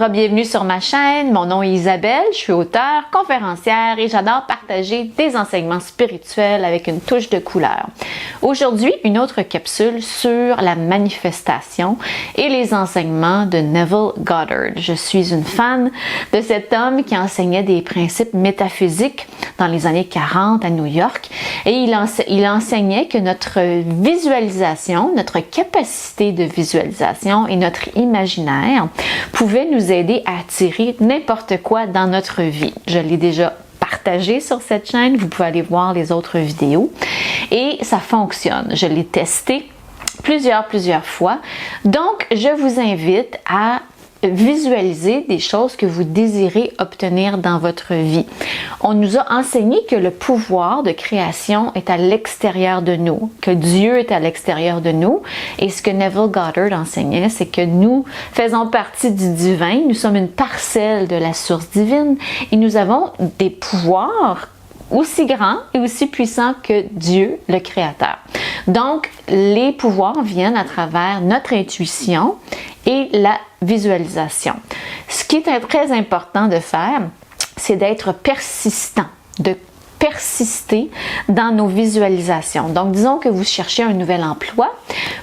Bienvenue sur ma chaîne. Mon nom est Isabelle, je suis auteure, conférencière et j'adore partager des enseignements spirituels avec une touche de couleur. Aujourd'hui, une autre capsule sur la manifestation et les enseignements de Neville Goddard. Je suis une fan de cet homme qui enseignait des principes métaphysiques dans les années 40 à New York et il enseignait que notre visualisation, notre capacité de visualisation et notre imaginaire pouvaient nous aider à attirer n'importe quoi dans notre vie. Je l'ai déjà partagé sur cette chaîne, vous pouvez aller voir les autres vidéos et ça fonctionne. Je l'ai testé plusieurs fois. Donc, je vous invite à visualiser des choses que vous désirez obtenir dans votre vie. On nous a enseigné que le pouvoir de création est à l'extérieur de nous, que Dieu est à l'extérieur de nous. Et ce que Neville Goddard enseignait, c'est que nous faisons partie du divin, nous sommes une parcelle de la source divine et nous avons des pouvoirs aussi grands et aussi puissants que Dieu, le Créateur. Donc, les pouvoirs viennent à travers notre intuition et la visualisation. Ce qui est très important de faire, c'est d'être persistant, de persister dans nos visualisations. Donc, disons que vous cherchez un nouvel emploi,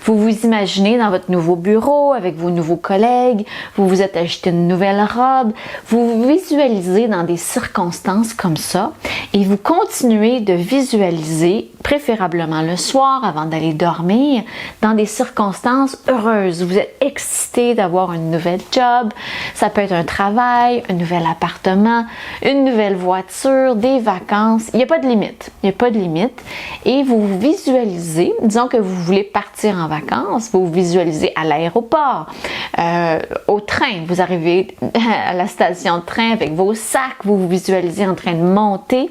vous vous imaginez dans votre nouveau bureau avec vos nouveaux collègues, vous vous êtes acheté une nouvelle robe, vous vous visualisez dans des circonstances comme ça et vous continuez de visualiser, préférablement le soir avant d'aller dormir, dans des circonstances heureuses. Vous êtes excité d'avoir un nouvel job, ça peut être un travail, un nouvel appartement, une nouvelle voiture, des vacances. Il n'y a pas de limite. Il n'y a pas de limite. Et vous vous visualisez, disons que vous voulez partir en vacances, vous vous visualisez à l'aéroport, au train. Vous arrivez à la station de train avec vos sacs, vous vous visualisez en train de monter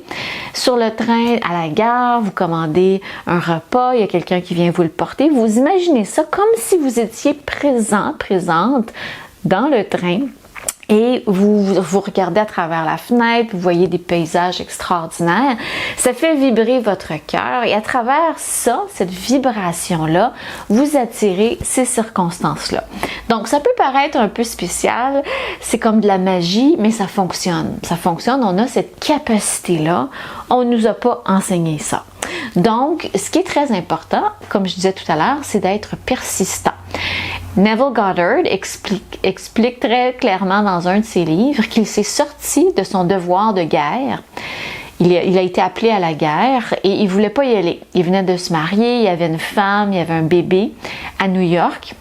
sur le train à la gare, vous commandez un repas, il y a quelqu'un qui vient vous le porter. Vous imaginez ça comme si vous étiez présente dans le train. Et vous regardez à travers la fenêtre, vous voyez des paysages extraordinaires. Ça fait vibrer votre cœur et à travers ça, cette vibration-là, vous attirez ces circonstances-là. Donc, ça peut paraître un peu spécial, c'est comme de la magie, mais ça fonctionne. Ça fonctionne, on a cette capacité-là. On ne nous a pas enseigné ça. Donc, ce qui est très important, comme je disais tout à l'heure, c'est d'être persistant. Neville Goddard explique très clairement dans un de ses livres qu'il s'est sorti de son devoir de guerre. Il a été appelé à la guerre et il ne voulait pas y aller. Il venait de se marier, il y avait une femme, il y avait un bébé à New York.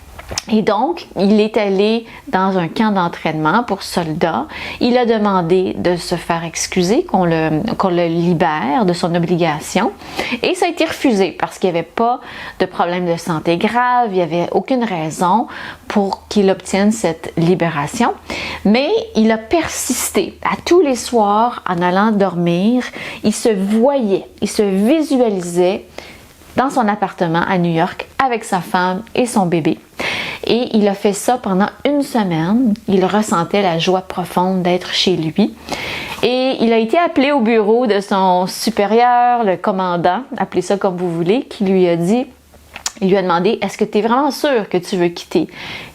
Et donc, il est allé dans un camp d'entraînement pour soldats. Il a demandé de se faire excuser, qu'on le libère de son obligation. Et ça a été refusé parce qu'il n'y avait pas de problème de santé grave, il n'y avait aucune raison pour qu'il obtienne cette libération. Mais il a persisté. À tous les soirs, en allant dormir, il se voyait, il se visualisait dans son appartement à New York avec sa femme et son bébé. Et il a fait ça pendant une semaine. Il ressentait la joie profonde d'être chez lui. Et il a été appelé au bureau de son supérieur, le commandant, appelez ça comme vous voulez, qui lui a demandé, est-ce que tu es vraiment sûr que tu veux quitter?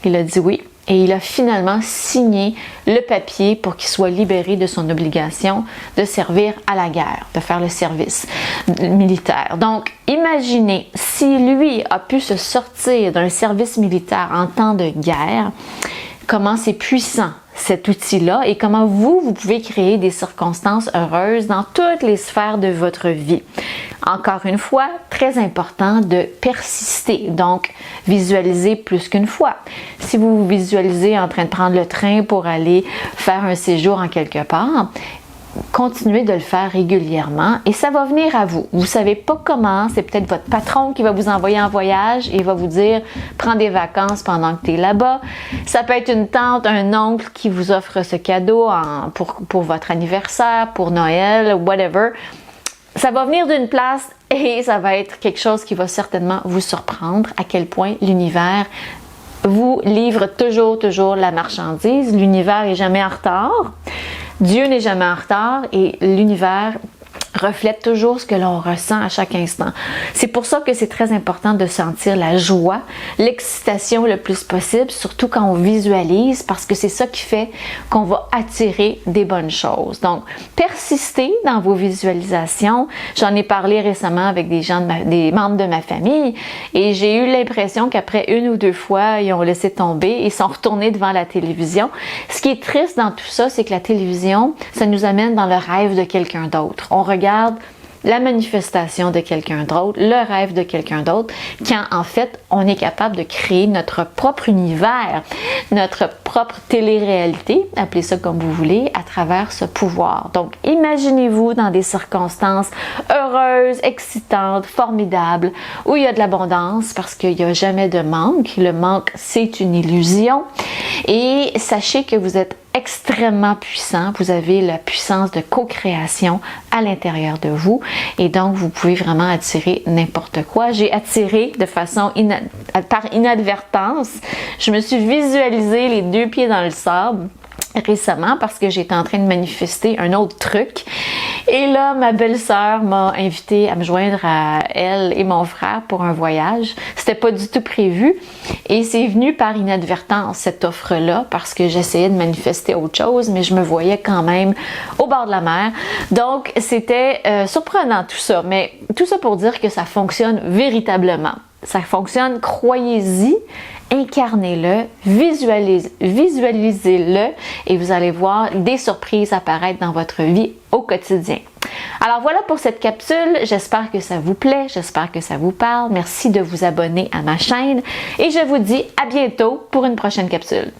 Il a dit oui. Et il a finalement signé le papier pour qu'il soit libéré de son obligation de servir à la guerre, de faire le service militaire. Donc, imaginez, si lui a pu se sortir d'un service militaire en temps de guerre, comment c'est puissant cet outil-là et comment vous pouvez créer des circonstances heureuses dans toutes les sphères de votre vie. Encore une fois, très important de persister, donc visualiser plus qu'une fois. Si vous vous visualisez en train de prendre le train pour aller faire un séjour en quelque part, continuez de le faire régulièrement et ça va venir à vous. Vous ne savez pas comment, c'est peut-être votre patron qui va vous envoyer en voyage et va vous dire « prends des vacances pendant que tu es là-bas ». Ça peut être une tante, un oncle qui vous offre ce cadeau pour votre anniversaire, pour Noël, whatever. Ça va venir d'une place et ça va être quelque chose qui va certainement vous surprendre à quel point l'univers vous livre toujours la marchandise. L'univers n'est jamais en retard. Dieu n'est jamais en retard et l'univers reflète toujours ce que l'on ressent à chaque instant. C'est pour ça que c'est très important de sentir la joie, l'excitation le plus possible, surtout quand on visualise, parce que c'est ça qui fait qu'on va attirer des bonnes choses. Donc, persistez dans vos visualisations. J'en ai parlé récemment avec des membres de ma famille et j'ai eu l'impression qu'après une ou deux fois, ils ont laissé tomber et sont retournés devant la télévision. Ce qui est triste dans tout ça, c'est que la télévision, ça nous amène dans le rêve de quelqu'un d'autre. On regarde la manifestation de quelqu'un d'autre, le rêve de quelqu'un d'autre, quand en fait, on est capable de créer notre propre univers, notre propre télé-réalité, appelez ça comme vous voulez, à travers ce pouvoir. Donc, imaginez-vous dans des circonstances heureuses, excitantes, formidables, où il y a de l'abondance, parce qu'il n'y a jamais de manque. Le manque, c'est une illusion. Et sachez que vous êtes extrêmement puissant. Vous avez la puissance de co-création à l'intérieur de vous et donc vous pouvez vraiment attirer n'importe quoi. J'ai attiré de façon par inadvertance. Je me suis visualisé les deux pieds dans le sable récemment parce que j'étais en train de manifester un autre truc. Et là, ma belle-sœur m'a invité à me joindre à elle et mon frère pour un voyage. C'était pas du tout prévu et c'est venu par inadvertance cette offre-là parce que j'essayais de manifester autre chose, mais je me voyais quand même au bord de la mer. Donc, c'était surprenant tout ça, mais tout ça pour dire que ça fonctionne véritablement. Ça fonctionne, croyez-y, incarnez-le, visualisez-le et vous allez voir des surprises apparaître dans votre vie au quotidien. Alors voilà pour cette capsule, j'espère que ça vous plaît, j'espère que ça vous parle. Merci de vous abonner à ma chaîne et je vous dis à bientôt pour une prochaine capsule.